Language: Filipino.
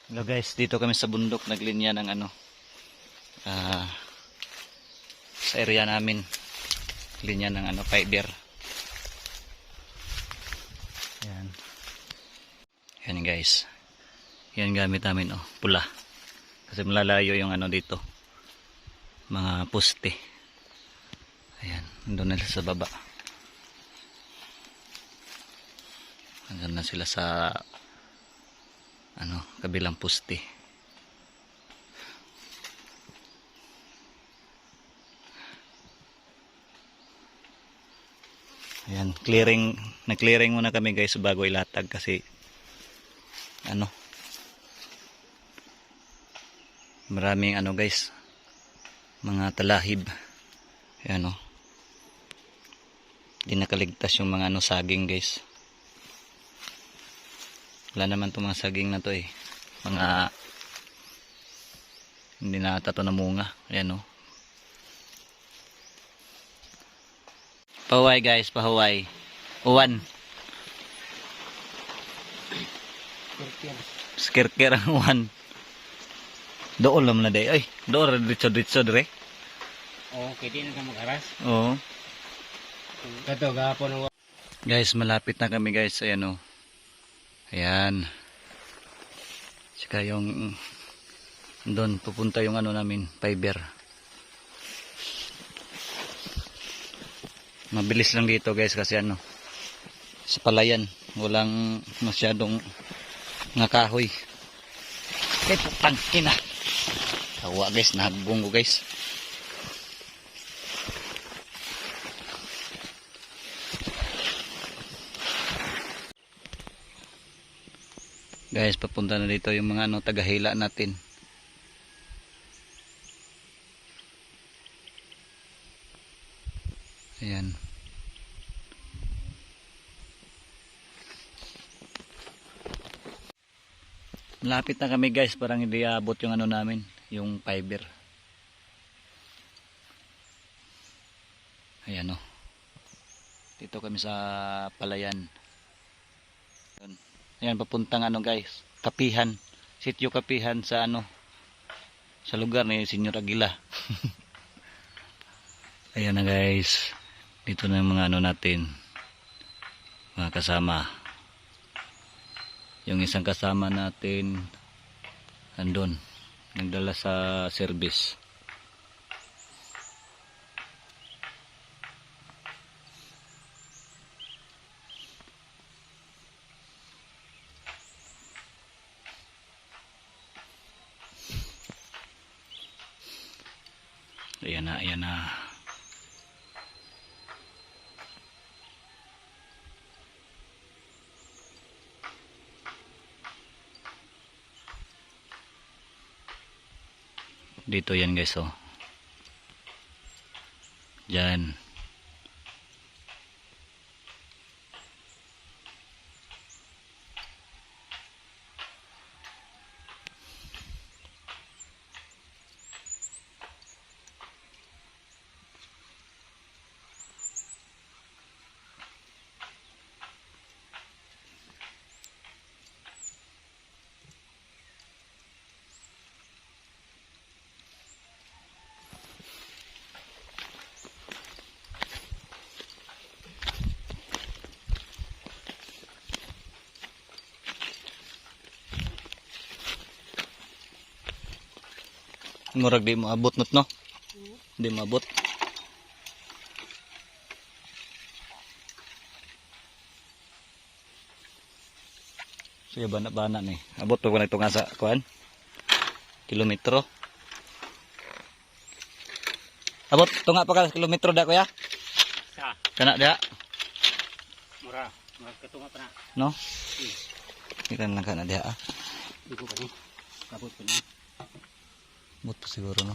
Hello guys, dito kami sa bundok, naglinya ng sa area namin. Linya ng fiber. Ayan. Ayan guys. Yan gamit namin pula. Kasi malalayo yung dito. Mga poste. Ayan, nandun na sa baba. Nandun na sila sa kabilang poste. Ayan, na-clearing muna kami guys bago ilatag kasi maraming guys, mga talahib. Ayan di nakaligtas yung mga saging guys. Wala naman itong mga saging na to mga hindi na tato na munga. Ayan pahuway guys, pahuway. Uwan. Skirkir ang uwan. Doon lang na day. Ay, doon ditso dire. Oo, kiti na ka mag-aras. Oo. Kato gapon. Guys, malapit na kami guys. Ayan Ayan. Saka yung doon pupunta yung namin, fiber. Mabilis lang dito guys kasi sa palayan walang masyadong kahoy. Kay putang ina. Tawa guys, nahagbong ko guys. Guys, papunta na dito yung mga tagahila natin. Ayan. Malapit na kami guys, parang hindi abot yung namin, yung fiber. Ayan dito kami sa palayan. Ayan, papuntang guys, Kapihan. Sitio Kapihan sa sa lugar ni Senyor Aguila. Ayan na guys. Dito na yung mga natin. Mga kasama. Yung isang kasama natin andun. Nagdala sa service. Ayan na, ayan na. Dito yan guys Diyan. Murag di mo abot no? Di mo abot. Siya bana-bana ni. Abot pa ko na ito nga sa kuan? Kilometro. Abot ito nga pa ka kilometro da kuya? Sa? Kana da? Mura katunga pa na. No? Ilan lang kana da Dito pa ni. Abot pa ni. Abot pa siguro no?